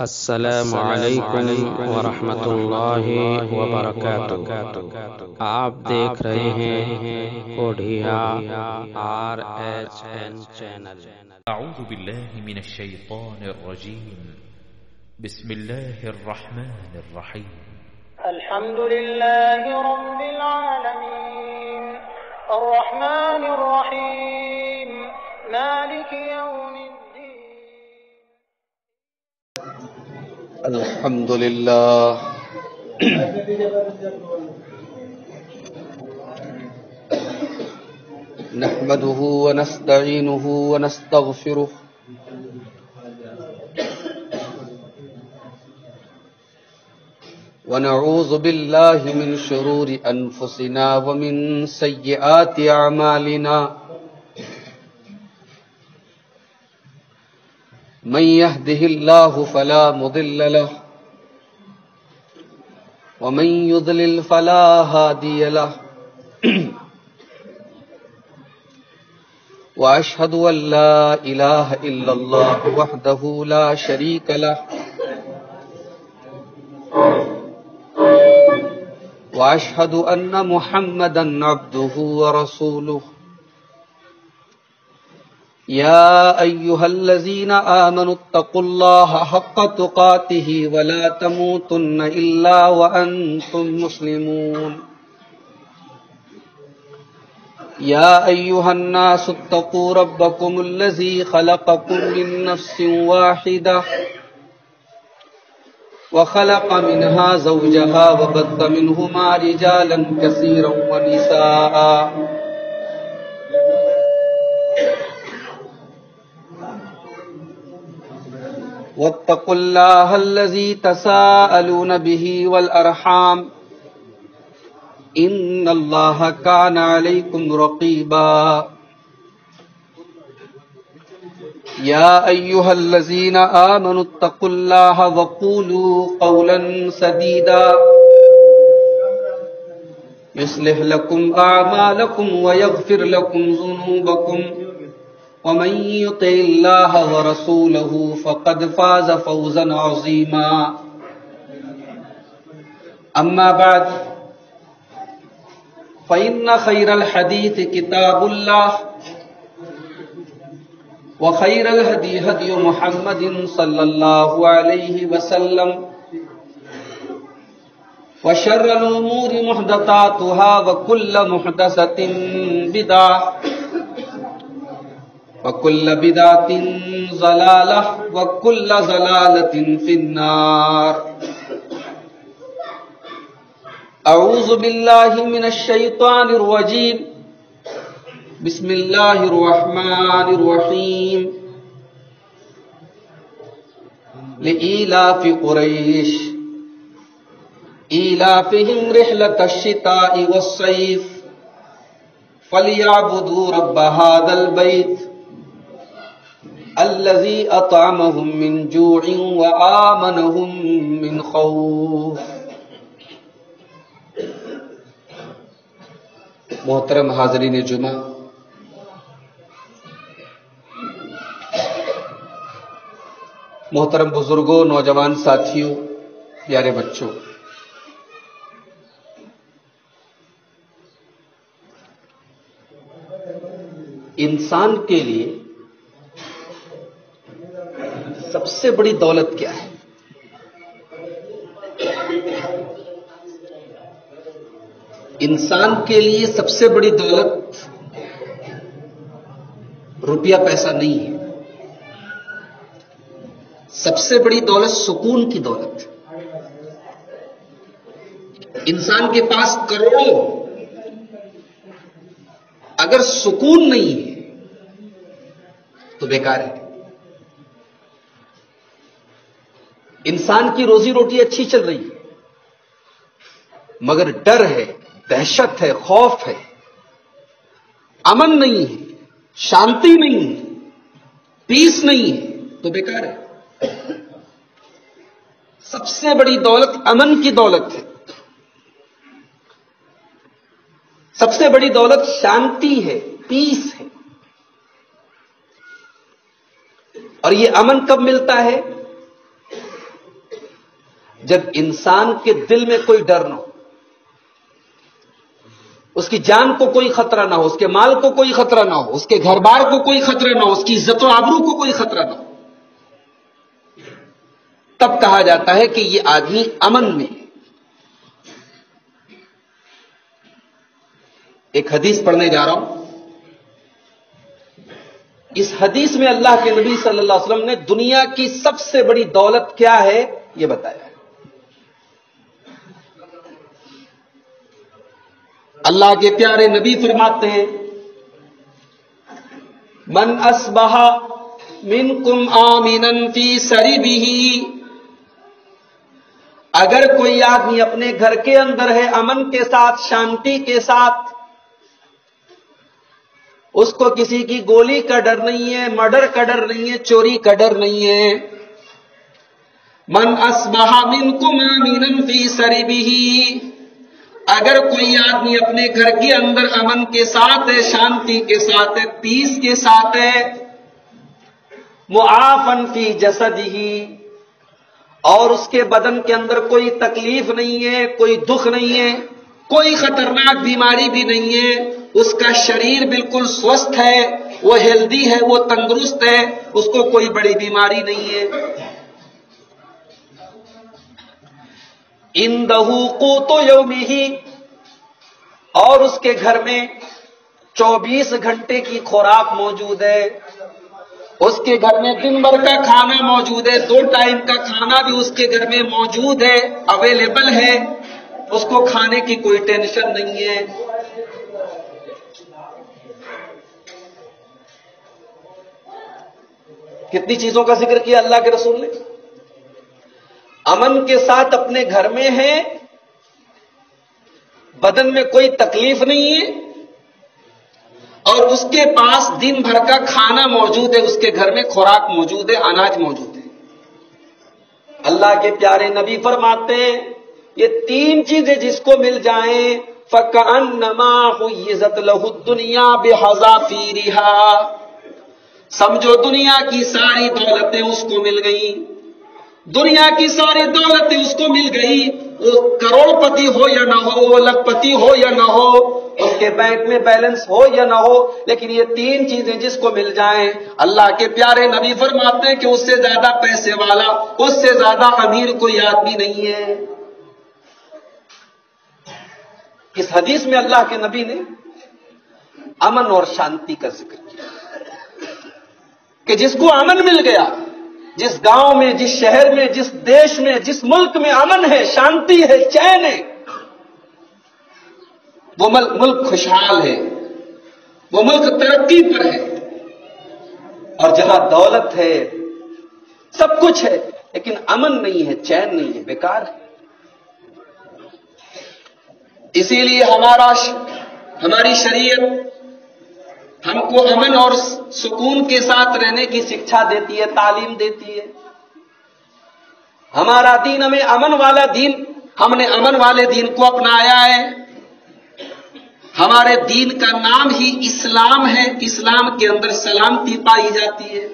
السلام علیکم ورحمۃ اللہ وبرکاتہ۔ آپ دیکھ رہے ہیں کوڈھیا RHN چینل۔ اعوذ باللہ من الشیطان الرجیم، بسم اللہ الرحمن الرحیم۔ الحمد للہ رب العالمین الرحمن الرحیم مالک یوم الدین۔ الحمد للہ نحمده ونستعینه ونستغفره ونعوذ باللہ من شرور انفسنا ومن سیئات اعمالنا، من يهده الله فلا مضل له ومن يضلل فلا هادي له، وأشهد أن لا إله إلا الله وحده لا شريك له، وأشهد أن محمدا عبده ورسوله، يا أيها الذين آمنوا اتقوا الله حق تقاته ولا تموتن إلا وأنتم مسلمون، يا أيها الناس اتقوا ربكم الذي خلقكم من نفس واحدة وخلق منها زوجها وبث منهما رجالا كثيرا ونساء، واتقوا الله الذي تساءلون به والأرحام إن الله كان عليكم رقيبا، يا أيها الذين آمنوا اتقوا الله وقولوا قولا سديدا يصلح لكم أعمالكم ويغفر لكم ذنوبكم، ومن يطع الله ورسوله فقد فاز فوزا عظيما، أما بعد فإن خير الحديث كتاب الله، وخير الهدي هدي محمد صلى الله عليه وسلم، وشر الأمور محدثاتها وكل محدثة بدعة وكل بدعة ضلالة وكل ضلالة في النار۔ أعوذ بالله من الشيطان الرجيم، بسم الله الرحمن الرحيم۔ لإيلاف قريش إيلافهم رحلة الشتاء والصيف فليعبدوا رب هذا البيت الذي أطعمهم من جوع وآمنهم من خوف۔ محترم حاضرین جمعہ، محترم بزرگوں، نوجوان ساتھیوں، پیارے بچوں، انسان کے لیے سب سے بڑی دولت کیا ہے؟ انسان کے لیے سب سے بڑی دولت روپیہ پیسہ نہیں ہے، سب سے بڑی دولت سکون کی دولت ہے۔ انسان کے پاس کروڑوں، اگر سکون نہیں ہے تو بیکار ہے۔ انسان کی روزی روٹی اچھی چل رہی ہے، مگر ڈر ہے، دہشت ہے، خوف ہے، امن نہیں ہے، شانتی نہیں ہے، پیس نہیں ہے تو بیکار ہے۔ سب سے بڑی دولت امن کی دولت ہے، سب سے بڑی دولت شانتی ہے، پیس ہے۔ اور یہ امن کب ملتا ہے؟ جب انسان کے دل میں کوئی ڈر نہ ہو، اس کی جان کو کوئی خطرہ نہ ہو، اس کے مال کو کوئی خطرہ نہ ہو، اس کے گھر بار کو کوئی خطرہ نہ ہو، اس کی عزت و آبرو کو کوئی خطرہ نہ ہو، تب کہا جاتا ہے کہ یہ آدمی امن میں۔ ایک حدیث پڑھنے جا رہا ہوں، اس حدیث میں اللہ کے نبی صلی اللہ علیہ وسلم نے دنیا کی سب سے بڑی دولت کیا ہے یہ بتایا ہے۔ اللہ کے پیارے نبی فرماتے ہیں من اصبح منکم آمنا فی سربہ، اگر کوئی آدمی اپنے گھر کے اندر ہے امن کے ساتھ، شانتی کے ساتھ، اس کو کسی کی گولی کا ڈر نہیں ہے، مرڈر کا ڈر نہیں ہے، چوری کا ڈر نہیں ہے، من اصبح منکم آمنا فی سربہ، اگر کوئی آدمی اپنے گھر کے اندر امن کے ساتھ ہے، شانتی کے ساتھ ہے، پیس کے ساتھ ہے، معافن فی جسدہ، اور اس کے بدن کے اندر کوئی تکلیف نہیں ہے، کوئی دکھ نہیں ہے، کوئی خطرناک بیماری بھی نہیں ہے، اس کا شریر بالکل سوستھ ہے، وہ ہیلدی ہے، وہ تندرست ہے، اس کو کوئی بڑی بیماری نہیں ہے، عندہ قوت یومہ، اور اس کے گھر میں 24 گھنٹے کی خوراک موجود ہے، اس کے گھر میں دن بھر کا کھانا موجود ہے، 2 ٹائم کا کھانا بھی اس کے گھر میں موجود ہے، اویلیبل ہے، اس کو کھانے کی کوئی ٹینشن نہیں ہے۔ کتنی چیزوں کا ذکر کیا اللہ کے رسول نے؟ امن کے ساتھ اپنے گھر میں ہے، بدن میں کوئی تکلیف نہیں ہے، اور اس کے پاس دن بھر کا کھانا موجود ہے، اس کے گھر میں خوراک موجود ہے، اناج موجود ہے۔ اللہ کے پیارے نبی فرماتے ہیں یہ 3 چیزیں جس کو مل جائیں فَكَأَنَّمَا حُيِّزَتْ لَهُ الدُّنْيَا بِحَذَافِيرِهَا، سمجھو دنیا کی ساری دولتیں اس کو مل گئیں، دنیا کی ساری دولتیں اس کو مل گئی، وہ کروڑ پتی ہو یا نہ ہو، وہ لکھ پتی ہو یا نہ ہو، اس کے بینک میں بیلنس ہو یا نہ ہو، لیکن یہ 3 چیزیں جس کو مل جائیں، اللہ کے پیارے نبی فرماتے ہیں کہ اس سے زیادہ پیسے والا، اس سے زیادہ امیر کوئی آدمی نہیں ہے۔ اس حدیث میں اللہ کے نبی نے امن اور شانتی کا ذکر کیا کہ جس کو امن مل گیا، جس گاؤں میں، جس شہر میں، جس دیش میں، جس ملک میں امن ہے، شانتی ہے، چین ہے، وہ ملک خوشحال ہے، وہ ملک ترقی پر ہے۔ اور جہاں دولت ہے، سب کچھ ہے، لیکن امن نہیں ہے، چین نہیں ہے، بیکار ہے۔ اسی لیے ہماری شریعت ہم کو امن اور سکون کے ساتھ رہنے کی شکشا دیتی ہے، تعلیم دیتی ہے۔ ہمارا دین ہمیں امن والا دین، ہم نے امن والے دین کو اپنایا ہے۔ ہمارے دین کا نام ہی اسلام ہے، اسلام کے اندر سلامتی پائی جاتی ہے۔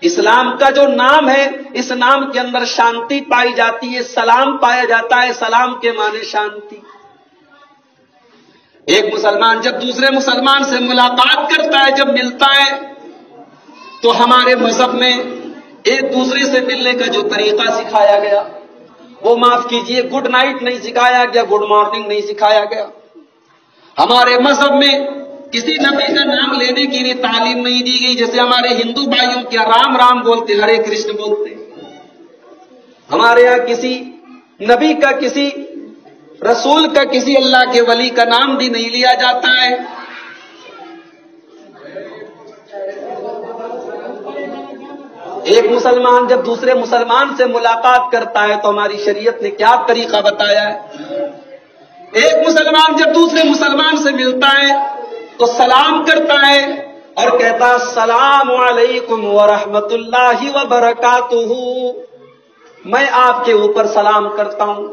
اسلام کا جو نام ہے، اس نام کے اندر شانتی پائی جاتی ہے، سلام پایا جاتا ہے، سلام کے معنی شانتی۔ ایک مسلمان جب دوسرے مسلمان سے ملاقات کرتا ہے، جب ملتا ہے، تو ہمارے مذہب میں ایک دوسرے سے ملنے کا جو طریقہ سکھایا گیا، وہ معاف کیجئے گڈ نائٹ نہیں سکھایا گیا، گڈ مارننگ نہیں سکھایا گیا۔ ہمارے مذہب میں کسی نبی کا نام لینے کی بھی تعلیم نہیں دی گئی، جیسے ہمارے ہندو بھائیوں کیا رام رام بولتے، ہرے کرشن بولتے۔ ہمارے یہاں کسی نبی کا، کسی رسول کا، کسی اللہ کے ولی کا نام بھی نہیں لیا جاتا ہے۔ ایک مسلمان جب دوسرے مسلمان سے ملاقات کرتا ہے تو ہماری شریعت نے کیا طریقہ بتایا ہے؟ ایک مسلمان جب دوسرے مسلمان سے ملتا ہے تو سلام کرتا ہے اور کہتا ہے السلام علیکم ورحمۃ اللہ وبرکاتہ، میں آپ کے اوپر سلام کرتا ہوں۔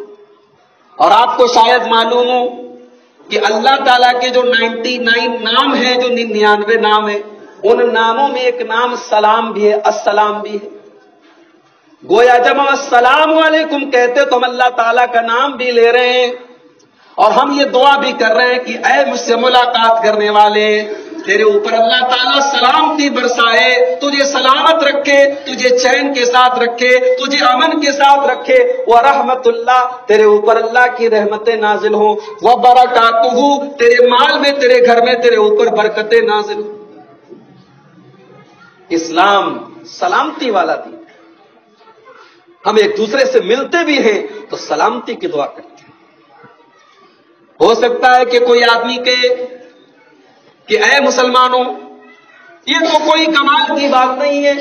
اور آپ کو شاید معلوم ہو کہ اللہ تعالیٰ کے جو 99 نام ہیں، جو 99 نام ہیں، ان ناموں میں ایک نام سلام بھی ہے، السلام بھی ہے۔ گویا جب ہم السلام علیکم کہتے تو ہم اللہ تعالیٰ کا نام بھی لے رہے ہیں اور ہم یہ دعا بھی کر رہے ہیں کہ اے مجھ سے ملاقات کرنے والے، تیرے اوپر اللہ تعالیٰ سلامتی برسائے، تجھے سلامت رکھے، تجھے چین کے ساتھ رکھے، تجھے امن کے ساتھ رکھے، ورحمت اللہ، تیرے اوپر اللہ کی رحمتیں نازل ہوں، وبرکاتہ، تیرے مال میں، تیرے گھر میں، تیرے اوپر برکتیں نازل ہوں۔ اسلام سلامتی والا دین، ہم ایک دوسرے سے ملتے بھی ہیں تو سلامتی کی دعا کرتے ہیں۔ ہو سکتا ہے کہ کوئی آدمی کہے کہ اے مسلمانوں، یہ تو کوئی کمال کی بات نہیں ہے،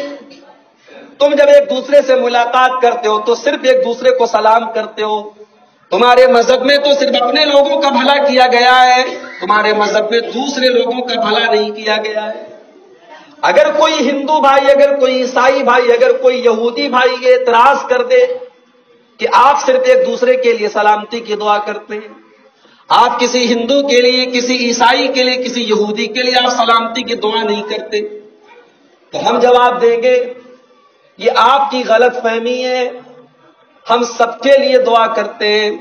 تم جب ایک دوسرے سے ملاقات کرتے ہو تو صرف ایک دوسرے کو سلام کرتے ہو، تمہارے مذہب میں تو صرف اپنے لوگوں کا بھلا کیا گیا ہے، تمہارے مذہب میں دوسرے لوگوں کا بھلا نہیں کیا گیا ہے۔ اگر کوئی ہندو بھائی، اگر کوئی عیسائی بھائی، اگر کوئی یہودی بھائی یہ اعتراض کر دے کہ آپ صرف ایک دوسرے کے لیے سلامتی کی دعا کرتے ہیں، آپ کسی ہندو کے لیے، کسی عیسائی کے لیے، کسی یہودی کے لیے آپ سلامتی کی دعا نہیں کرتے، تو ہم جواب دیں گے یہ آپ کی غلط فہمی ہے، ہم سب کے لیے دعا کرتے ہیں۔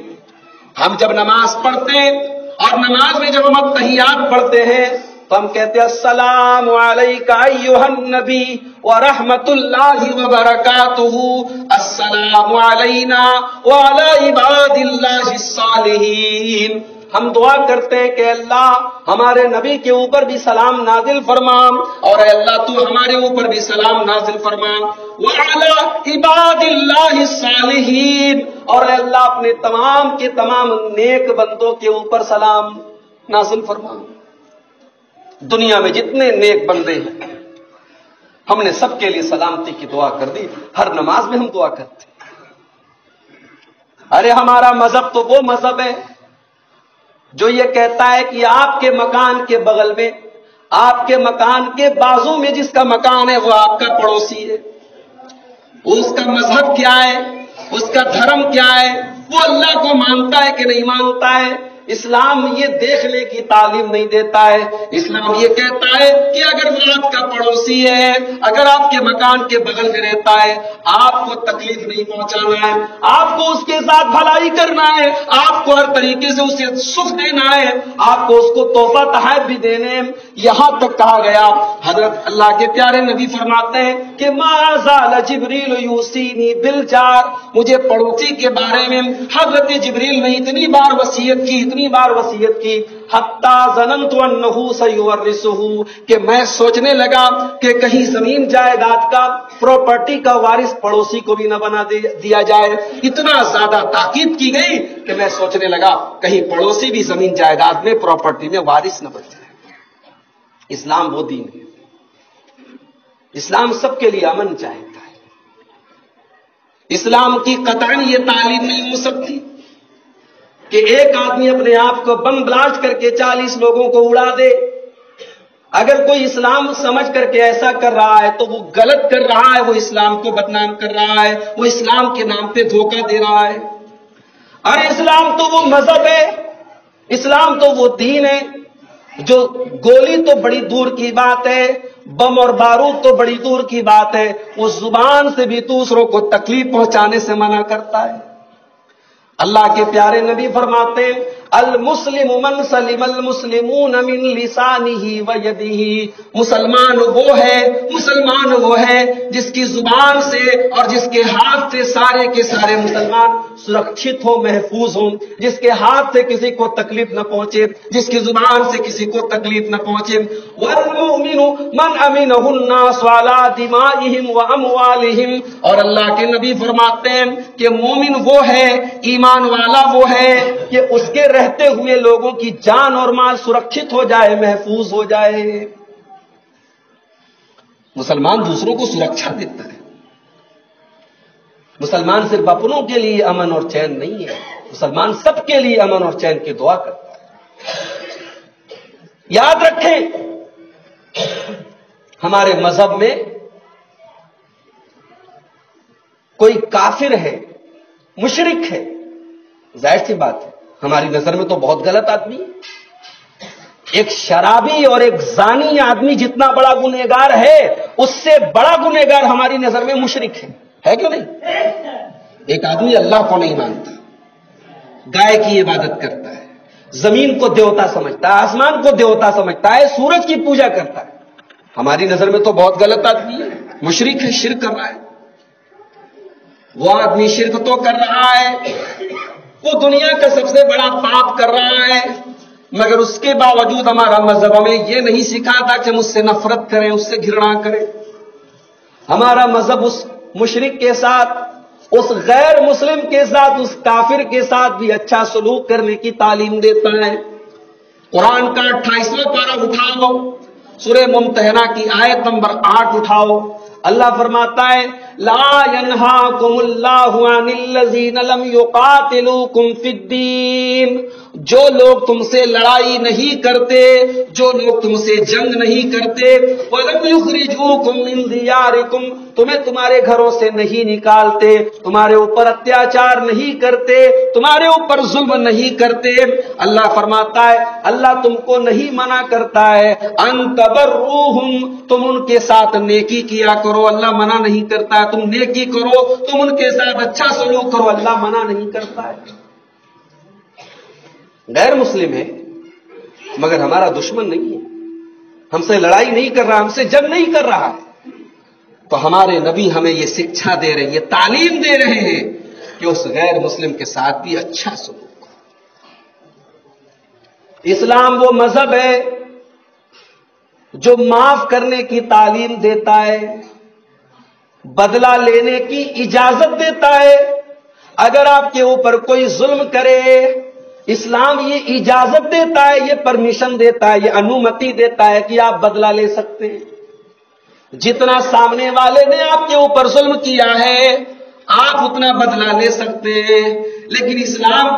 ہم جب نماز پڑھتے ہیں اور نماز میں جب ہم التحیات پڑھتے ہیں تو ہم کہتے ہیں السلام علیکہ ایھا النبی ورحمۃ اللہ وبرکاتہ، السلام علینا وعلی عباد اللہ الصالحین۔ ہم دعا کرتے ہیں کہ اللہ ہمارے نبی کے اوپر بھی سلام نازل فرما، اور اے اللہ تو ہمارے اوپر بھی سلام نازل فرما، وعلی عباد اللہ الصالحین، اور اے اللہ اپنے تمام کے تمام نیک بندوں کے اوپر سلام نازل فرما۔ دنیا میں جتنے نیک بندے ہیں ہم نے سب کے لیے سلامتی کی دعا کر دی، ہر نماز میں ہم دعا کرتے ہیں۔ ارے ہمارا مذہب تو وہ مذہب ہے جو یہ کہتا ہے کہ آپ کے مکان کے بغل میں، آپ کے مکان کے بازو میں جس کا مکان ہے وہ آپ کا پڑوسی ہے، اس کا مذہب کیا ہے، اس کا دھرم کیا ہے، وہ اللہ کو مانتا ہے کہ نہیں مانتا ہے۔ اسلام یہ دیکھنے کی تعلیم نہیں دیتا ہے، اسلام یہ کہتا ہے کہ اگر وہ آپ کا پڑوسی ہے، اگر آپ کے مکان کے بغل میں رہتا ہے، آپ کو تکلیف نہیں پہنچانا ہے، آپ کو اس کے ساتھ بھلائی کرنا ہے، آپ کو ہر طریقے سے اسے سکھ دینا ہے، آپ کو اس کو تحفہ تحائف بھی دینے ہیں۔ یہاں تک کہا گیا، حضرت اللہ کے پیارے نبی فرماتے ہیں کہ ما زال جبریل یوصینی بالجار، مجھے پڑوسی کے بارے میں حضرت جبریل نے اتنی بار وصیت کی، اتنی بار وصیت کی، حتی ظننت انہ سیورثہ، کہ میں سوچنے لگا کہ کہیں زمین جائیداد کا، پراپرٹی کا وارث پڑوسی کو بھی نہ بنا دیا جائے۔ اتنا زیادہ تاکید کی گئی کہ میں سوچنے لگا کہیں پڑوسی بھی زمین جائیداد میں، پراپرٹی میں وارث نہ بن جائے۔ اسلام وہ دین ہے، اسلام سب کے لیے امن چاہتا ہے۔ اسلام کی قطعاً یہ تعلیم نہیں ہو سکتی کہ ایک آدمی اپنے آپ کو بم بلاسٹ کر کے 40 لوگوں کو اڑا دے۔ اگر کوئی اسلام سمجھ کر کے ایسا کر رہا ہے تو وہ غلط کر رہا ہے، وہ اسلام کو بدنام کر رہا ہے، وہ اسلام کے نام پہ دھوکہ دے رہا ہے۔ ارے اسلام تو وہ مذہب ہے، اسلام تو وہ دین ہے جو گولی تو بڑی دور کی بات ہے، بم اور بارود تو بڑی دور کی بات ہے، وہ زبان سے بھی دوسروں کو تکلیف پہنچانے سے منع کرتا ہے۔ اللہ کے پیارے نبی فرماتے ہیں المسلم من سلم المسلمون من لسانہ ویدہ، مسلمان وہ ہے جس کی زبان سے اور جس کے ہاتھ سے سارے کے سارے مسلمان سرکشت ہو، محفوظ ہوں، جس کے ہاتھ سے کسی کو تکلیف نہ پہنچے، جس کی زبان سے کسی کو تکلیف نہ پہنچے۔ والمؤمن من امنہ الناس علی دمائہم واموالہم، اور اللہ کے نبی فرماتے ہیں کہ مومن وہ ہے، ایمان والا وہ ہے کہ اس کے رہتے ہوئے لوگوں کی جان اور مال سرکشت ہو جائے، محفوظ ہو جائے۔ مسلمان دوسروں کو سرکشا دیتا ہے۔ مسلمان صرف اپنوں کے لیے امن اور چین نہیں ہے، مسلمان سب کے لیے امن اور چین کی دعا کرتا ہے۔ یاد رکھیں ہمارے مذہب میں کوئی کافر ہے، مشرک ہے، ظاہر سی بات ہے ہماری نظر میں تو بہت غلط آدمی ہے۔ ایک شرابی اور ایک زانی آدمی جتنا بڑا گنہگار ہے، اس سے بڑا گنہگار ہماری نظر میں مشرک ہے۔ ہے کیوں نہیں؟ ایک آدمی اللہ کو نہیں مانتا، گائے کی عبادت کرتا ہے، زمین کو دیوتا سمجھتا ہے، آسمان کو دیوتا سمجھتا ہے، سورج کی پوجا کرتا ہے. ہماری نظر میں تو بہت غلط آدمی ہے، مشرک ہے، شرک کر رہا ہے. وہ آدمی شرک تو کر رہا ہے، وہ دنیا کا سب سے بڑا پاپ کر رہا ہے، مگر اس کے باوجود ہمارا مذہب ہمیں یہ نہیں سکھاتا کہ ہم اس سے نفرت کریں، اس سے گھرنا کریں. ہمارا مذہب اس مشرک کے ساتھ، اس غیر مسلم کے ساتھ، اس کافر کے ساتھ بھی اچھا سلوک کرنے کی تعلیم دیتا ہے. قرآن کا 28واں پارہ اٹھاؤ، سورہ ممتحنہ کی آیت نمبر 8 اٹھاؤ. اللہ فرماتا ہے لا ينهاكم الله عن الذين لم يقاتلوكم في الدين. جو لوگ تم سے لڑائی نہیں کرتے، جو لوگ تم سے جنگ نہیں کرتے، وَلَمْ يُخْرِجُوكُمْ مِنْ دِيَارِكُمْ، تمہیں تمہارے گھروں سے نہیں نکالتے، تمہارے اوپر اتیاچار نہیں کرتے، تمہارے اوپر ظلم نہیں کرتے. اللہ فرماتا ہے اللہ تم کو نہیں منع کرتا ہے ان تبروہم، تم ان کے ساتھ نیکی کیا کرو، اللہ منع نہیں کرتا ہے. تم نیکی کرو، تم ان کے ساتھ اچھا سلوک کرو، اللہ منع نہیں کرتا ہے. غیر مسلم ہے مگر ہمارا دشمن نہیں ہے، ہم سے لڑائی نہیں کر رہا، ہم سے جنگ نہیں کر رہا ہے. تو ہمارے نبی ہمیں یہ شکشا دے رہے ہیں، یہ تعلیم دے رہے ہیں کہ اس غیر مسلم کے ساتھ بھی اچھا سلوک کرو. اسلام وہ مذہب ہے جو معاف کرنے کی تعلیم دیتا ہے، بدلہ لینے کی اجازت دیتا ہے. اگر آپ کے اوپر کوئی ظلم کرے، اسلام یہ اجازت دیتا ہے، یہ پرمیشن دیتا ہے، یہ انومتی دیتا ہے کہ آپ بدلہ لے سکتے ہیں. جتنا سامنے والے نے آپ کے اوپر ظلم کیا ہے آپ اتنا بدلہ لے سکتے ہیں. لیکن اسلام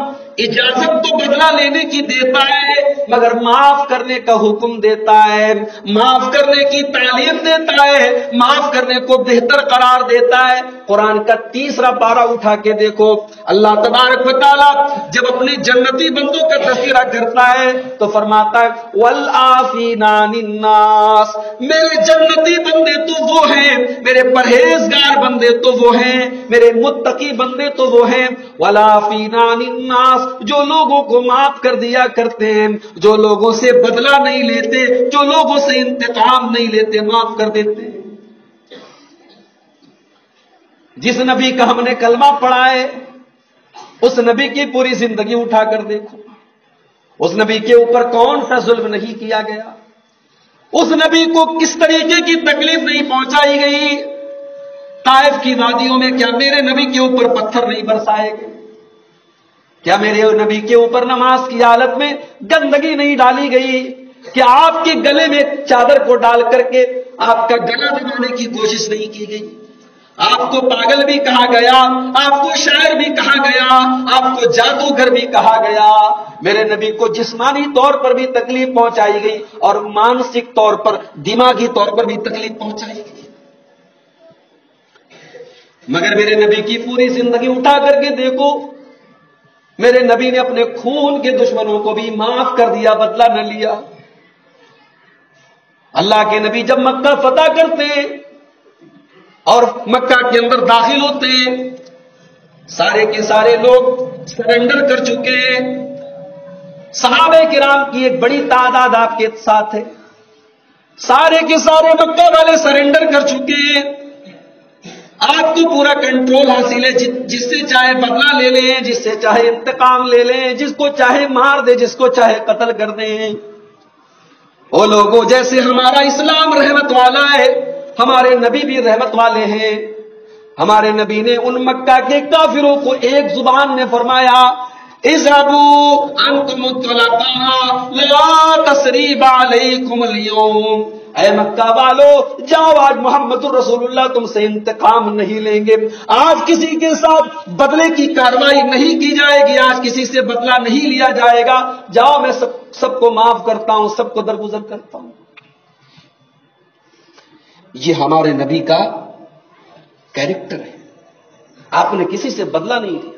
اجازت تو بدلہ لینے کی دیتا ہے مگر معاف کرنے کا حکم دیتا ہے، معاف کرنے کی تعلیم دیتا ہے، معاف کرنے کو بہتر قرار دیتا ہے. قرآن کا 3 پارہ اٹھا کے دیکھو، اللہ تبارک و تعالیٰ جب اپنے جنتی بندوں کا تذکرہ کرتا ہے تو فرماتا ہے والعافین عن الناس، میرے جنتی بندے تو وہ ہیں، میرے پرہیزگار بندے تو وہ ہیں، میرے متقی بندے تو وہ ہیں. والعافین عن الناس، جو لوگوں کو معاف کر دیا کرتے ہیں، جو لوگوں سے بدلہ نہیں لیتے، جو لوگوں سے انتقام نہیں لیتے، معاف کر دیتے ہیں. جس نبی کا ہم نے کلمہ پڑھا ہے اس نبی کی پوری زندگی اٹھا کر دیکھو، اس نبی کے اوپر کون سا ظلم نہیں کیا گیا، اس نبی کو کس طریقے کی تکلیف نہیں پہنچائی گئی. طائف کی وادیوں میں کیا میرے نبی کے اوپر پتھر نہیں برسائے گئے؟ کیا میرے نبی کے اوپر نماز کی حالت میں گندگی نہیں ڈالی گئی؟ کیا آپ کے گلے میں چادر کو ڈال کر کے آپ کا گلا دبانے کی کوشش نہیں کی گئی؟ آپ کو پاگل بھی کہا گیا، آپ کو شاعر بھی کہا گیا، آپ کو جادوگر بھی کہا گیا. میرے نبی کو جسمانی طور پر بھی تکلیف پہنچائی گئی اور مانسک طور پر، دماغی طور پر بھی تکلیف پہنچائی گئی. مگر میرے نبی کی پوری زندگی اٹھا کر کے دیکھو، میرے نبی نے اپنے خون کے دشمنوں کو بھی معاف کر دیا، بدلہ نہ لیا. اللہ کے نبی جب مکہ فتح کرتے اور مکہ کے اندر داخل ہوتے ہیں، سارے کے سارے لوگ سرنڈر کر چکے ہیں. صحابہ کرام کی ایک بڑی تعداد آپ کے ساتھ ہے، سارے کے سارے مکہ والے سرنڈر کر چکے ہیں. آپ کو پورا کنٹرول حاصل ہے، جس سے چاہے بدلہ لے لیں، جس سے چاہے انتقام لے لیں، جس کو چاہے مار دے، جس کو چاہے قتل کر دیں. وہ لوگوں جیسے ہمارا اسلام رحمت والا ہے، ہمارے نبی بھی رحمت والے ہیں. ہمارے نبی نے ان مکہ کے کافروں کو ایک زبان میں فرمایا اذهبوا انتم الطلقاء لا تثریب علیکم اليوم. اے مکہ والو جاؤ، آج محمد الرسول اللہ تم سے انتقام نہیں لیں گے، آج کسی کے ساتھ بدلے کی کارروائی نہیں کی جائے گی، آج کسی سے بدلہ نہیں لیا جائے گا. جاؤ، میں سب کو معاف کرتا ہوں، سب کو درگزر کرتا ہوں. یہ ہمارے نبی کا کیریکٹر ہے. آپ نے کسی سے بدلہ نہیں لیا.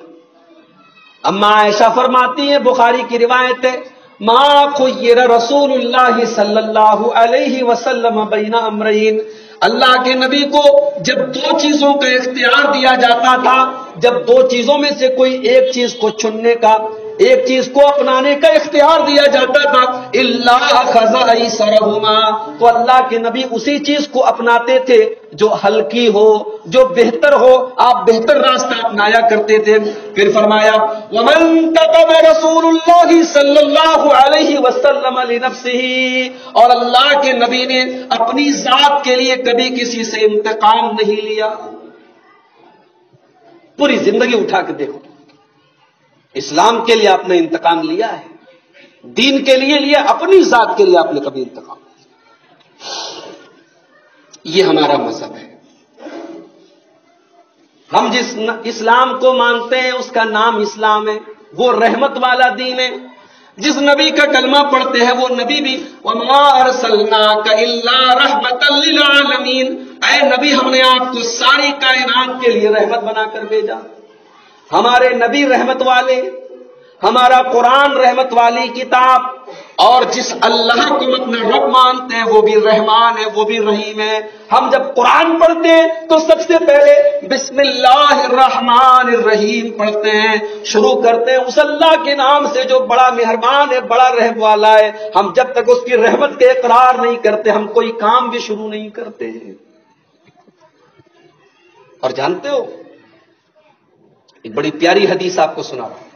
اما عائشہ فرماتی ہیں، بخاری کی روایت ہے، ما خیر رسول اللہ صلی اللہ علیہ وسلم بین امرین. اللہ کے نبی کو جب دو چیزوں کا اختیار دیا جاتا تھا، جب دو چیزوں میں سے کوئی ایک چیز کو چننے کا، ایک چیز کو اپنانے کا اختیار دیا جاتا تھا، اللہ خذ ایسرہما، تو اللہ کے نبی اسی چیز کو اپناتے تھے جو ہلکی ہو، جو بہتر ہو، آپ بہتر راستہ اپنایا کرتے تھے۔ پھر فرمایا ومن تقم رسول اللہ صلی اللہ علیہ وسلم لنفسہ، اور اللہ کے نبی نے اپنی ذات کے لیے کبھی کسی سے انتقام نہیں لیا۔ پوری زندگی اٹھا کے دیکھو، اسلام کے لیے آپ نے انتقام لیا ہے، دین کے لیے لیا، اپنی ذات کے لیے آپ نے کبھی انتقام لیا؟ یہ ہمارا مذہب ہے۔ ہم جس اسلام کو مانتے ہیں اس کا نام اسلام ہے، وہ رحمت والا دین ہے۔ جس نبی کا کلمہ پڑھتے ہیں وہ نبی بھی وَمَا أَرْسَلْنَاكَ إِلَّا رَحْمَةً لِّلْعَالَمِينَ، اے نبی ہم نے آپ کو ساری کائنات کے لیے رحمت بنا کر بھیجا۔ ہمارے نبی رحمت والے، ہمارا قرآن رحمت والی کتاب، اور جس اللہ کو ہم اپنا رب مانتے ہیں وہ بھی رحمان ہے، وہ بھی رحیم ہے۔ ہم جب قرآن پڑھتے ہیں تو سب سے پہلے بسم اللہ الرحمن الرحیم پڑھتے ہیں، شروع کرتے ہیں اس اللہ کے نام سے جو بڑا مہربان ہے، بڑا رحم والا ہے۔ ہم جب تک اس کی رحمت کے اقرار نہیں کرتے ہم کوئی کام بھی شروع نہیں کرتے ہیں۔ اور جانتے ہو، ایک بڑی پیاری حدیث آپ کو سنا رہا ہوں،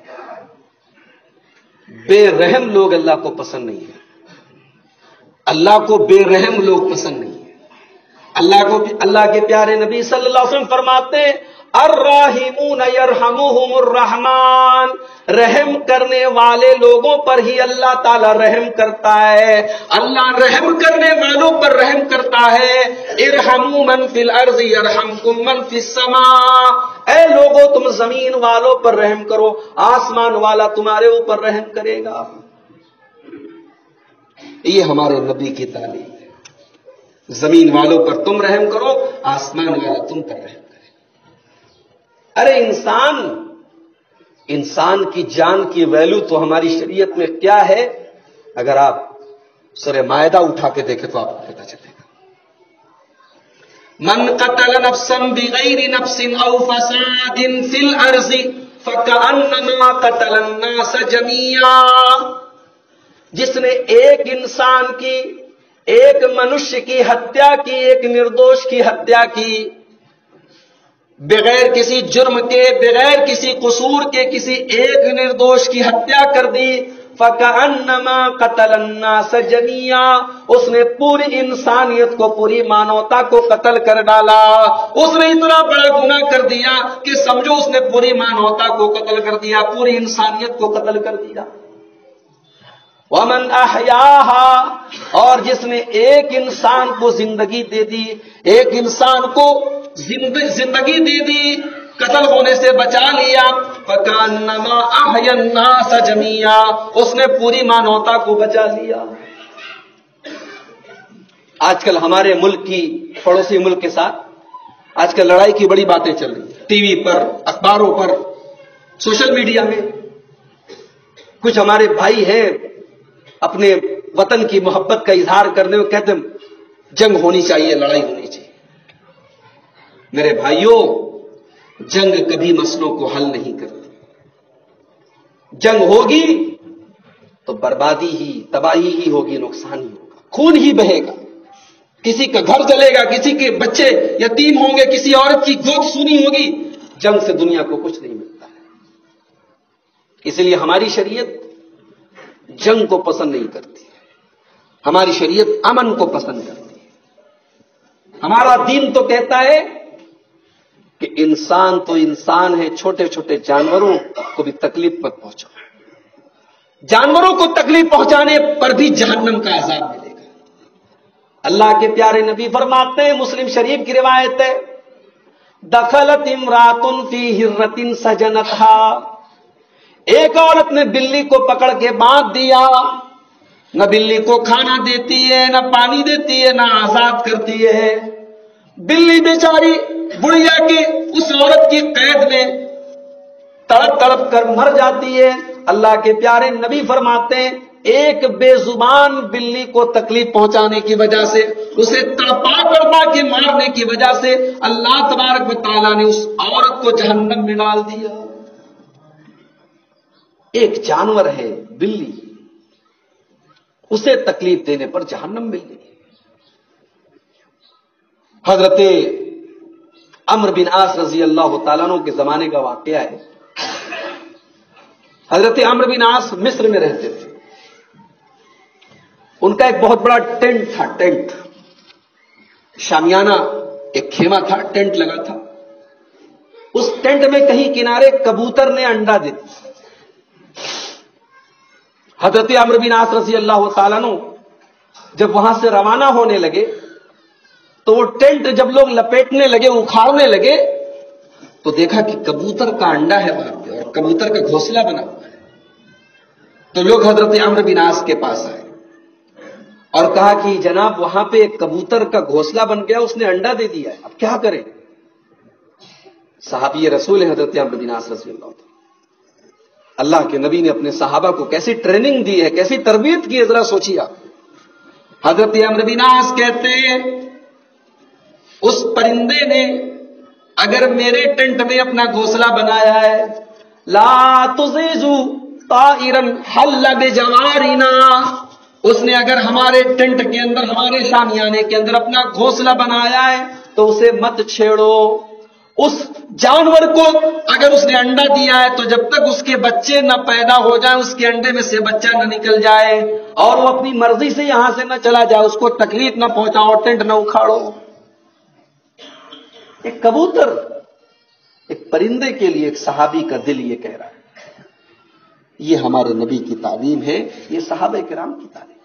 بے رحم لوگ اللہ کو پسند نہیں ہے، اللہ کو بے رحم لوگ پسند نہیں ہے۔ اللہ کے پیارے نبی صلی اللہ علیہ وسلم فرماتے ہیں الراحمون یرحمہم الرحمن، رحم کرنے والے لوگوں پر ہی اللہ تعالی رحم کرتا ہے، اللہ رحم کرنے والوں پر رحم کرتا ہے۔ ارحموا من فی الارض یرحمکم من فی السماء، اے لوگوں تم زمین والوں پر رحم کرو، آسمان والا تمہارے اوپر رحم کرے گا۔ یہ ہمارے نبی کی تعلیم ہے، زمین والوں پر تم رحم کرو، آسمان والا تم پر رحم کرے۔ ارے انسان کی جان کی ویلیو تو ہماری شریعت میں کیا ہے؟ اگر آپ سورہ مائدہ اٹھا کے دیکھیں تو آپ کو پتہ چلے گا۔ من قتل نفسا بغیر نفس او فساد فی الارض فکأنما قتل الناس جميعا، جس نے ایک انسان کی، ایک منشیہ کی ہتیا کی، ایک نردوش کی ہتیا کی، بغیر کسی جرم کے، بغیر کسی قصور کے کسی ایک نردوش کی ہتیا کر دی، فَكَأَنَّمَا قَتَلَ النَّاسَ جَمِيعًا، اس نے پوری انسانیت کو، پوری مانوتا کو قتل کر ڈالا۔ اس نے اتنا بڑا گناہ کر دیا کہ سمجھو اس نے پوری مانوتا کو قتل کر دیا، پوری انسانیت کو قتل کر دیا۔ وَمَنْ أَحْيَاهَا، اور جس نے ایک انسان کو زندگی دے دی، ایک انسان کو زندگی دے دی، قتل ہونے سے بچا لیا، فَكَأَنَّمَا أَحْيَا النَّاسَ جَمِيعًا، اس نے پوری مانوتا کو بچا لیا۔ آج کل ہمارے ملک کی، پڑوسی ملک کے ساتھ آج کل لڑائی کی بڑی باتیں چل رہی ہیں، ٹی وی پر، اخباروں پر، سوشل میڈیا میں۔ کچھ ہمارے بھائی ہیں اپنے وطن کی محبت کا اظہار کرنے میں کہتے ہیں جنگ ہونی چاہیے، لڑائی ہونی چاہیے۔ میرے بھائیوں، جنگ کبھی مسئلوں کو حل نہیں کرتی۔ جنگ ہوگی تو بربادی ہی، تباہی ہی ہوگی، نقصان ہی ہوگا، خون ہی بہے گا، کسی کا گھر جلے گا، کسی کے بچے یتیم ہوں گے، کسی عورت کی گود سونی ہوگی۔ جنگ سے دنیا کو کچھ نہیں ملتا ہے۔ اس لیے ہماری شریعت جنگ کو پسند نہیں کرتی، ہماری شریعت امن کو پسند کرتی ہے۔ ہمارا دین تو کہتا ہے کہ انسان تو انسان ہے، چھوٹے چھوٹے جانوروں کو بھی تکلیف مت پہنچاؤ، جانوروں کو تکلیف پہنچانے پر بھی جہنم کا عذاب ملے گا۔ اللہ کے پیارے نبی فرماتے ہیں، مسلم شریف کی روایت ہے، دخلت امرات فی ہرۃ سجنتها، ایک عورت نے بلی کو پکڑ کے باندھ دیا، نہ بلی کو کھانا دیتی ہے، نہ پانی دیتی ہے، نہ آزاد کرتی ہے۔ بلی بیچاری بڑھیا کی اس عورت کی قید میں تڑپ تڑپ کر مر جاتی ہے۔ اللہ کے پیارے نبی فرماتے ہیں ایک بے زبان بلی کو تکلیف پہنچانے کی وجہ سے، اسے تڑپا تڑپا کے مارنے کی وجہ سے اللہ تبارک و تعالیٰ نے اس عورت کو جہنم میں ڈال دیا۔ ایک جانور ہے بلی، اسے تکلیف دینے پر جہنم مل گئی۔ حضرت عمرو بن عاص رضی اللہ تعالیٰ عنہ کے زمانے کا واقعہ ہے۔ حضرت عمرو بن عاص مصر میں رہتے تھے۔ ان کا ایک بہت بڑا ٹینٹ تھا، ٹینٹ شامیانہ، ایک خیمہ تھا، ٹینٹ لگا تھا۔ اس ٹینٹ میں کہیں کنارے کبوتر نے انڈا دے دیا۔ حضرت عمرو بن عاص رضی اللہ تعالیٰ عنہ جب وہاں سے روانہ ہونے لگے تو وہ ٹینٹ جب لوگ لپیٹنے لگے، اکھاڑنے لگے، تو دیکھا کہ کبوتر کا انڈا ہے وہاں پہ اور کبوتر کا گھونسلہ بنا ہوا ہے۔ تو لوگ حضرت عمرو بن عاص کے پاس آئے اور کہا کہ جناب وہاں پہ ایک کبوتر کا گھونسلہ بن گیا، اس نے انڈا دے دیا ہے، اب کیا کریں؟ صحابی رسول حضرت عمرو بن عاص رضی اللہ عنہ، اللہ کے نبی نے اپنے صحابہ کو کیسی ٹریننگ دی ہے، کیسی تربیت کی ہے، ذرا سوچیے آپ۔ حضرت عمرو بن عاص کہتے ہیں اس پرندے نے اگر میرے ٹینٹ میں اپنا گھونسلہ بنایا ہے، لا تزیزو طائرا حل بجوارنا، اس نے اگر ہمارے ٹینٹ کے اندر، ہمارے شامیانے کے اندر اپنا گھونسلہ بنایا ہے تو اسے مت چھیڑو۔ اس جانور کو اگر اس نے انڈا دیا ہے تو جب تک اس کے بچے نہ پیدا ہو جائیں، اس کے انڈے میں سے بچہ نہ نکل جائے اور وہ اپنی مرضی سے یہاں سے نہ چلا جائے، اس کو تکلیف نہ پہنچاؤ، ٹینٹ نہ اکھاڑو۔ ایک کبوتر، ایک پرندے کے لیے ایک صحابی کا دل یہ کہہ رہا ہے۔ یہ ہمارے نبی کی تعلیم ہے، یہ صحابہ کرام کی تعلیم ہے۔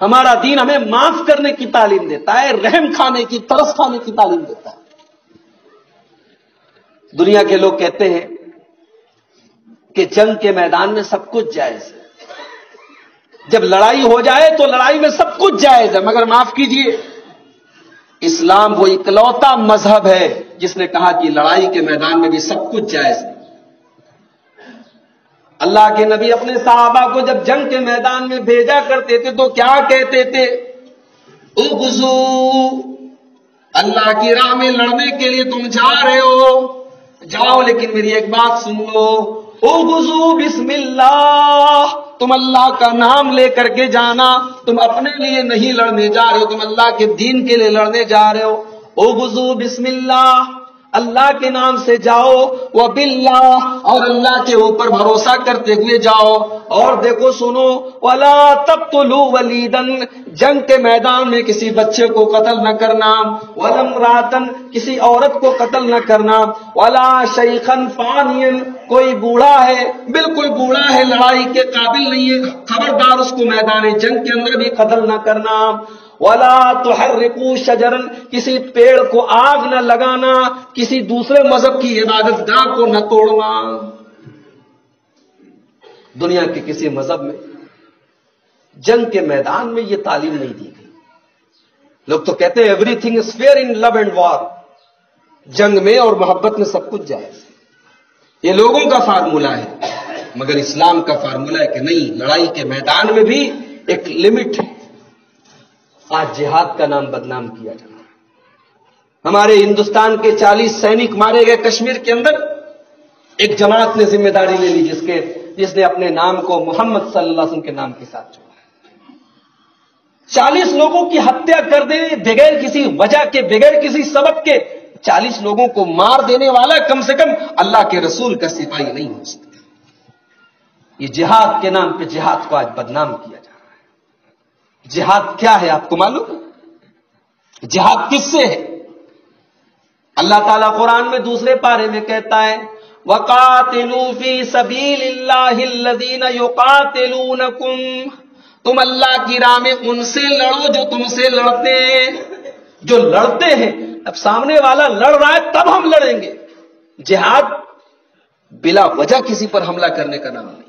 ہمارا دین ہمیں معاف کرنے کی تعلیم دیتا ہے، رحم کھانے کی، ترس کھانے کی تعلیم دیتا ہے۔ دنیا کے لوگ کہتے ہیں کہ جنگ کے میدان میں سب کچھ جائز ہے، جب لڑائی ہو جائے تو لڑائی میں سب کچھ جائز ہے، مگر معاف کیجئے، اسلام وہ اکلوتا مذہب ہے جس نے کہا کہ لڑائی کے میدان میں بھی سب کچھ جائز ہے۔ اللہ کے نبی اپنے صحابہ کو جب جنگ کے میدان میں بھیجا کرتے تھے تو کیا کہتے تھے؟ اغزو، اللہ کی راہ میں لڑنے کے لیے تم جا رہے ہو، جاؤ، لیکن میری ایک بات سن لو، اغزو بسم اللہ، تم اللہ کا نام لے کر کے جانا، تم اپنے لیے نہیں لڑنے جا رہے ہو، تم اللہ کے دین کے لیے لڑنے جا رہے ہو۔ اغزو بسم اللہ، اللہ کے نام سے جاؤ، وباللہ، اور اللہ کے اوپر بھروسہ کرتے ہوئے جاؤ۔ اور دیکھو سنو، ولا تقتلوا ولیدا، جنگ کے میدان میں کسی بچے کو قتل نہ کرنا، ولا امراتن، کسی عورت کو قتل نہ کرنا، ولا شیخا فانیا، کوئی بوڑھا ہے، بالکل بوڑھا ہے، لڑائی کے قابل نہیں ہے، خبردار اس کو میدان جنگ کے اندر بھی قتل نہ کرنا۔ ولا تحرقوا شجرا، کسی پیڑ کو آگ نہ لگانا، کسی دوسرے مذہب کی عبادت گاہ کو نہ توڑنا۔ دنیا کے کسی مذہب میں جنگ کے میدان میں یہ تعلیم نہیں دی گئی۔ لوگ تو کہتے ہیں everything is fair in love and war, جنگ میں اور محبت میں سب کچھ جائز ہے، یہ لوگوں کا فارمولہ ہے، مگر اسلام کا فارمولہ ہے کہ نہیں، لڑائی کے میدان میں بھی ایک لمٹ ہے۔ آج جہاد کا نام بدنام کیا جا رہا ہے۔ ہمارے ہندوستان کے 40 سینک مارے گئے کشمیر کے اندر، ایک جماعت نے ذمہ داری لے لی جس نے اپنے نام کو محمد صلی اللہ علیہ وسلم کے نام کے ساتھ جوڑا۔ 40 لوگوں کی ہتیا کر دینے بغیر کسی وجہ کے، بغیر کسی سبب کے، 40 لوگوں کو مار دینے والا کم سے کم اللہ کے رسول کا سپاہی نہیں ہو سکتا۔ یہ جہاد کے نام پہ جہاد کو آج بدنام کیا جا رہا ہے۔ جہاد کیا ہے آپ کو معلوم؟ جہاد کس سے ہے؟ اللہ تعالیٰ قرآن میں دوسرے پارے میں کہتا ہے وَقَاتِلُوا فِي سَبِيلِ اللَّهِ الَّذِينَ يُقَاتِلُونَكُمْ، تم اللہ کی راہ میں ان سے لڑو جو تم سے لڑتے ہیں، جو لڑتے ہیں۔ اب سامنے والا لڑ رہا ہے تب ہم لڑیں گے۔ جہاد بلا وجہ کسی پر حملہ کرنے کا نام نہیں۔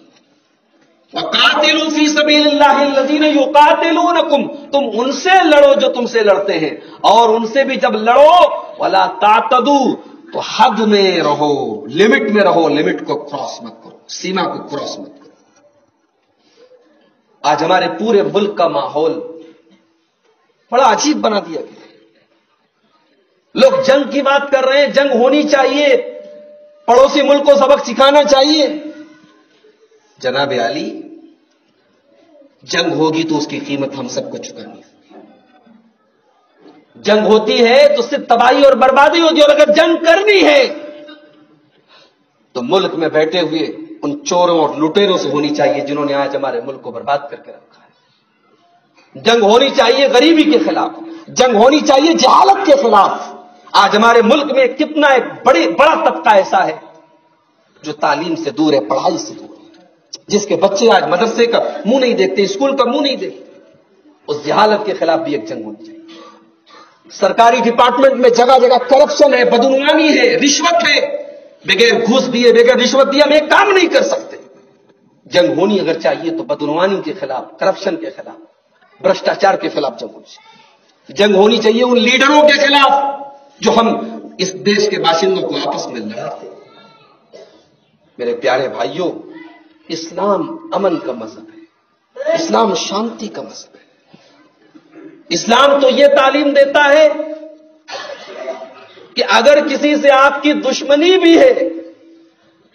وَقَاتِلُوا فِي سَبِيلِ اللَّهِ الَّذِينَ يُقَاتِلُونَكُمْ، تم ان سے لڑو جو تم سے لڑتے ہیں، اور ان سے بھی جب لڑو وَلَا تَعْتَدُوا، تو حد میں رہو، لمٹ میں رہو، لمٹ کو کراس مت کرو، سیما کو کراس مت کرو۔ آج ہمارے پورے ملک کا ماحول بڑا عجیب بنا دیا گیا. لوگ جنگ کی بات کر رہے ہیں، جنگ ہونی چاہیے، پڑوسی ملک کو سبق سکھانا چاہیے. جناب عالی، جنگ ہوگی تو اس کی قیمت ہم سب کو چکانی ہے. جنگ ہوتی ہے تو صرف تباہی اور بربادی ہوتی ہے، اور اگر جنگ کرنی ہے تو ملک میں بیٹھے ہوئے ان چوروں اور لٹیروں سے ہونی چاہیے جنہوں نے آج ہمارے ملک کو برباد کر کے رکھا ہے. جنگ ہونی چاہیے غریبی کے خلاف، جنگ ہونی چاہیے جہالت کے خلاف. آج ہمارے ملک میں کتنا ایک بڑا طبقہ ایسا ہے جو تعلیم سے دور ہے، پڑھائی سے دور ہے، جس کے بچے آج مدرسے کا منہ نہیں دیکھتے، اسکول کا منہ نہیں دیکھتے. اس جہالت کے خلاف بھی ایک جنگ ہونی چاہیے. سرکاری ڈپارٹمنٹ میں جگہ جگہ کرپشن ہے، بدعنوانی ہے، رشوت ہے. بغیر گھوس دیے، بغیر رشوت دیے ہم ایک کام نہیں کر سکتے. جنگ ہونی اگر چاہیے تو بدعنوانی کے خلاف، کرپشن کے خلاف، بھرشٹاچار کے خلاف جنگ ہونی چاہیے. جنگ ہونی چاہیے ان لیڈروں کے خلاف جو ہم اس دیش کے باشندوں کو آپس میں لڑاتے. میرے پیارے بھائیوں، اسلام امن کا مذہب ہے، اسلام شانتی کا مذہب ہے. اسلام تو یہ تعلیم دیتا ہے کہ اگر کسی سے آپ کی دشمنی بھی ہے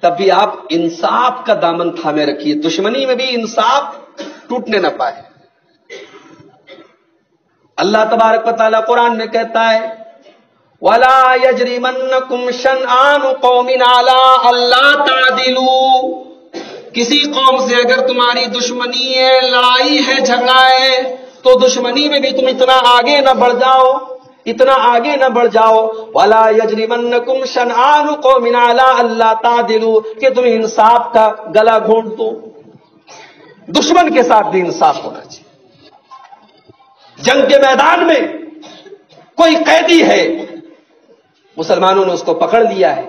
تب بھی آپ انصاف کا دامن تھامے رکھیے، دشمنی میں بھی انصاف ٹوٹنے نہ پائے. اللہ تبارک و تعالیٰ قرآن میں کہتا ہے وَلَا يَجْرِمَنَّكُمْ شَنْآنُ قَوْمٍ عَلَىٰ أَلَّا تَعْدِلُوا. کسی قوم سے اگر تمہاری دشمنی ہے، لڑائی ہے، جھگڑا ہے، تو دشمنی میں بھی تم اتنا آگے نہ بڑھ جاؤ، اتنا آگے نہ بڑھ جاؤ. وَلَا يَجْرِمَنَّكُمْ شَنْآنُ قَوْمٍ عَلَىٰ أَلَّا تَعْدِلُوا کہ تم انصاف کا گلا گھونٹ دو. دشمن کے ساتھ بھی انصاف ہونا چاہیے. جنگ کے میدان میں کوئی قیدی ہے، مسلمانوں نے اس کو پکڑ لیا ہے.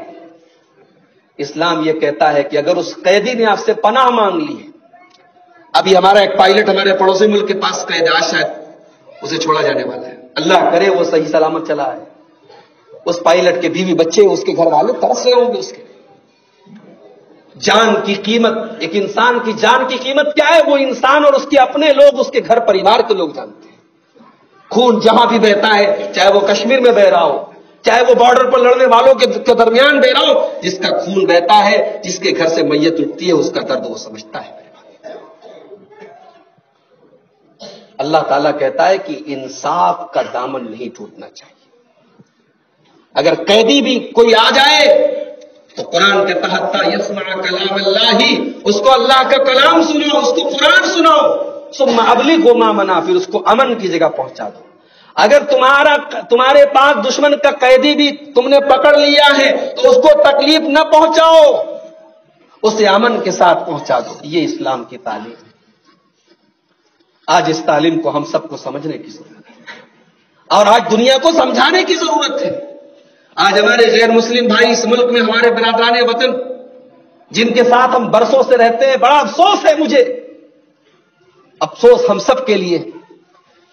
اسلام یہ کہتا ہے کہ اگر اس قیدی نے آپ سے پناہ مانگ لی ہے، ابھی ہمارا ایک پائلٹ ہمارے پڑوسی ملک کے پاس قید ہے، شاید اسے چھوڑا جانے والا ہے، اللہ کرے وہ صحیح سلامت چلا ہے. اس پائلٹ کے بیوی بچے، اس کے گھر والے ترس رہے ہوں گے. اس کے جان کی قیمت، ایک انسان کی جان کی قیمت کیا ہے، وہ انسان اور اس کے اپنے لوگ، اس کے گھر پریوار کے لوگ جانتے ہیں. خون جہاں بھی بہتا ہے، چاہے وہ کشمیر میں بہ رہا ہو، چاہے وہ بارڈر پر لڑنے والوں کے درمیان بہ رہا ہو، جس کا خون بہتا ہے، جس کے گھر سے میت اٹھتی ہے، اس کا درد وہ سمجھتا ہے. اللہ تعالیٰ کہتا ہے کہ انصاف کا دامن نہیں ٹوٹنا چاہیے. اگر قیدی بھی کوئی آ جائے تو قرآن کے تحت یسمع کلام اللہ، اس کو اللہ کا کلام سناؤ، اس کو قرآن سناؤ. ثم ابلغوا ما منا، پھر اس کو امن کی جگہ پہنچا دو. اگر تمہارے پاس دشمن کا قیدی بھی تم نے پکڑ لیا ہے تو اس کو تکلیف نہ پہنچاؤ، اسے امن کے ساتھ پہنچا دو. یہ اسلام کی تعلیم ہے. آج اس تعلیم کو ہم سب کو سمجھنے کی ضرورت ہے اور آج دنیا کو سمجھانے کی ضرورت ہے. آج ہمارے غیر مسلم بھائی اس ملک میں، ہمارے برادران وطن جن کے ساتھ ہم برسوں سے رہتے ہیں، بڑا افسوس ہے مجھے، افسوس ہم سب کے لیے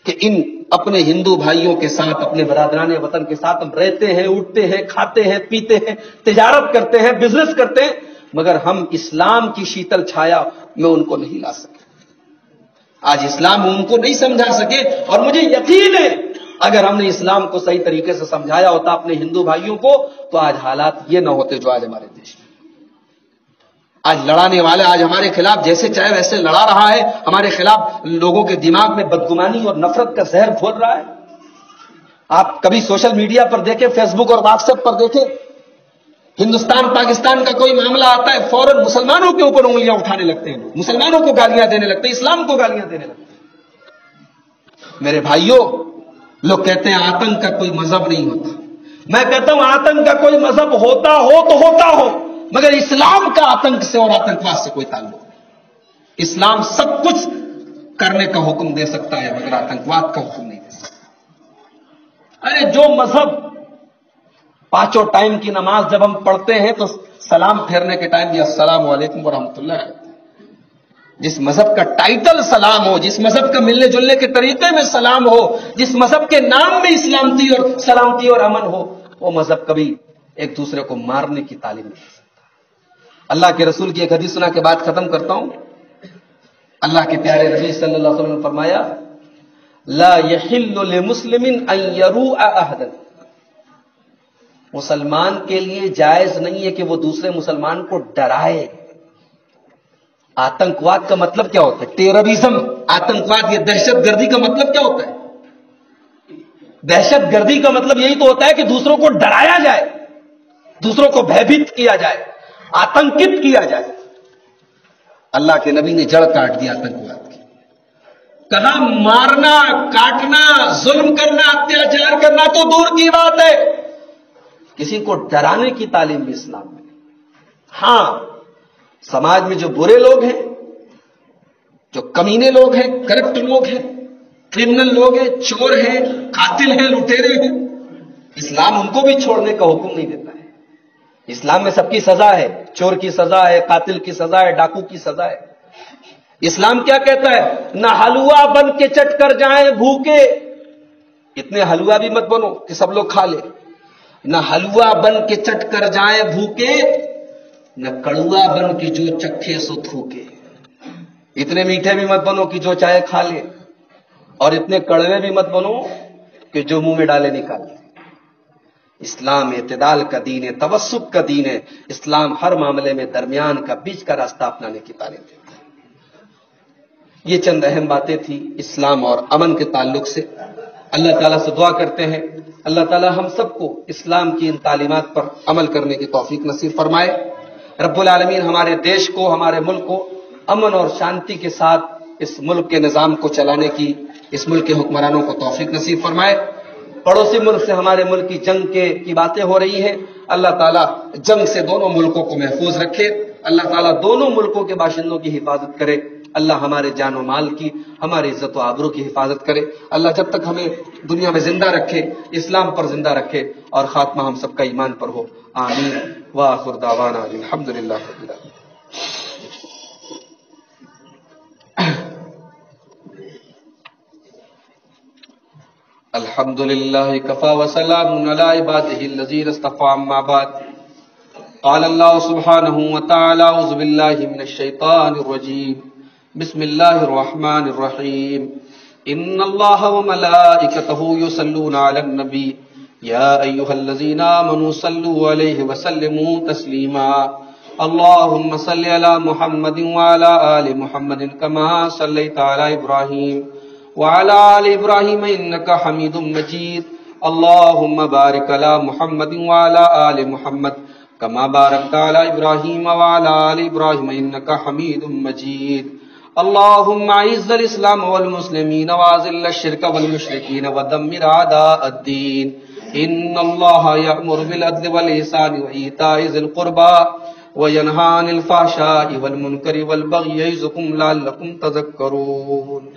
کہ ان اپنے ہندو بھائیوں کے ساتھ، اپنے برادران وطن کے ساتھ ہم رہتے ہیں، اٹھتے ہیں، کھاتے ہیں، پیتے ہیں، تجارت کرتے ہیں، بزنس کرتے ہیں، مگر ہم اسلام کی شیتل چھایا میں ان کو نہیں لا سکے. آج اسلام ان کو نہیں سمجھا سکے، اور مجھے یقین ہے اگر ہم نے اسلام کو صحیح طریقے سے سمجھایا ہوتا اپنے ہندو بھائیوں کو تو آج حالات یہ نہ ہوتے جو آج ہمارے دیش میں. آج لڑانے والا آج ہمارے خلاف جیسے چاہے ویسے لڑا رہا ہے، ہمارے خلاف لوگوں کے دماغ میں بدگمانی اور نفرت کا زہر گھول رہا ہے. آپ کبھی سوشل میڈیا پر دیکھیں، فیس بک اور واٹس ایپ پر دیکھیں، ہندوستان پاکستان کا کوئی معاملہ آتا ہے، فوراً مسلمانوں کے اوپر انگلیاں اٹھانے لگتے ہیں، مسلمانوں کو گالیاں دینے لگتے ہیں، اسلام کو گالیاں دینے لگتے ہیں. میرے بھائیوں، لوگ کہتے ہیں آتنک کا کوئی مذہب نہیں ہوتا. میں کہتا ہوں آتنک کا کوئی مذہب ہوتا ہو تو ہوتا ہو، مگر اسلام کا آتنک سے اور آتنکواد سے کوئی تعلق نہیں. اسلام سب کچھ کرنے کا حکم دے سکتا ہے مگر آتنکواد کا حکم نہیں دے سکتا. ارے جو مذہب پانچوں ٹائم کی نماز جب ہم پڑھتے ہیں تو سلام پھیرنے کے ٹائم بھی السلام علیکم ورحمۃ اللہ، جس مذہب کا ٹائٹل سلام ہو، جس مذہب کا ملنے جلنے کے طریقے میں سلام ہو، جس مذہب کے نام میں سلامتی اور امن ہو، وہ مذہب کبھی ایک دوسرے کو مارنے کی تعلیم نہیں دے سکتا. اللہ کے رسول کی ایک حدیث سنا کے بعد ختم کرتا ہوں. اللہ کے پیارے نبی صلی اللہ علیہ وسلم نے فرمایا لا یحل لمسلم ان یروء احدا، مسلمان کے لیے جائز نہیں ہے کہ وہ دوسرے مسلمان کو ڈرائے۔ آتنکواد کا مطلب کیا ہوتا ہے؟ ٹیررزم، آتنکواد، یہ دہشت گردی کا مطلب کیا ہوتا ہے؟ دہشت گردی کا مطلب یہی تو ہوتا ہے کہ دوسروں کو ڈرایا جائے، دوسروں کو بھیبھیت کیا جائے، آتنکت کیا جائے۔ اللہ کے نبی نے جڑ کاٹ دیا آتنکواد کی، کہا مارنا، کاٹنا، ظلم کرنا، اتیاچار کرنا تو دور کی بات ہے، کسی کو ڈرانے کی تعلیم بھی اسلام میں۔ ہاں، سماج میں جو برے لوگ ہیں، جو کمینے لوگ ہیں، کرپٹ لوگ ہیں، کرمنل لوگ ہیں، چور ہیں، قاتل ہیں، لٹیرے ہیں، اسلام ان کو بھی چھوڑنے کا حکم نہیں دیتا ہے۔ اسلام میں سب کی سزا ہے، چور کی سزا ہے، قاتل کی سزا ہے، ڈاکو کی سزا ہے۔ اسلام کیا کہتا ہے؟ نہ حلوہ بن کے چٹ کر جائیں بھوکے، اتنے حلوہ بھی مت بنو کہ سب لوگ کھا لیں، نہ حلوہ بن کے چٹ کر جائیں بھوکے، نہ کڑوا بن کے جو چکھے سو تھوکے، اتنے میٹھے بھی مت بنو کہ جو چاہے کھا لے، اور اتنے کڑوے بھی مت بنو کہ جو منہ میں ڈالے نکالے۔ اسلام اعتدال کا دین ہے، توسط کا دین ہے۔ اسلام ہر معاملے میں درمیان کا، بیچ کا راستہ اپنانے کی تعلیم دیتا ہے۔ یہ چند اہم باتیں تھیں اسلام اور امن کے تعلق سے۔ اللہ تعالیٰ سے دعا کرتے ہیں اللہ تعالیٰ ہم سب کو اسلام کی ان تعلیمات پر عمل کرنے کی توفیق نصیب فرمائے۔ رب العالمین ہمارے دیش کو، ہمارے ملک کو امن اور شانتی کے ساتھ اس ملک کے نظام کو چلانے کی، اس ملک کے حکمرانوں کو توفیق نصیب فرمائے۔ پڑوسی ملک سے ہمارے ملک کی جنگ کی باتیں ہو رہی ہیں، اللہ تعالیٰ جنگ سے دونوں ملکوں کو محفوظ رکھے، اللہ تعالیٰ دونوں ملکوں کے باشندوں کی حفاظت کرے، اللہ ہمارے جان و مال کی، ہماری عزت و آبرو کی حفاظت کرے۔ اللہ جب تک ہمیں دنیا میں زندہ رکھے، اسلام پر زندہ رکھے، اور خاتمہ ہم سب کا ایمان پر ہو، آمین۔ وآخر دعوانا الحمدللہ رب العالمین۔ الحمد للہ کفا وسلام علی عبادہ الذین اصطفی، اما بعد، قال اللہ سبحانہ وتعالی اعوذ باللہ من الشیطان الرجیم، بسم اللہ الرحمن الرحیم، ان اللہ وملائکتہ یصلون علی النبی یا ایہا الذین آمنوا صلوا علیہ وسلموا تسلیما، اللہم صل علی محمد وعلی آل محمد کما صلیت علی ابراہیم وعلى آل إبراهيم إنك حميد مجيد، اللهم بارك على محمد وعلى آل محمد كما باركت على إبراهيم وعلى آل إبراهيم إنك حميد مجيد، اللهم أعز الإسلام والمسلمين وأذل الشرك والمشركين ودمر أعداء الدين، إن الله يأمر بالعدل والإحسان وإيتاء ذي القربى وينهى عن الفحشاء والمنكر والبغي يعظكم لعلكم تذكرون۔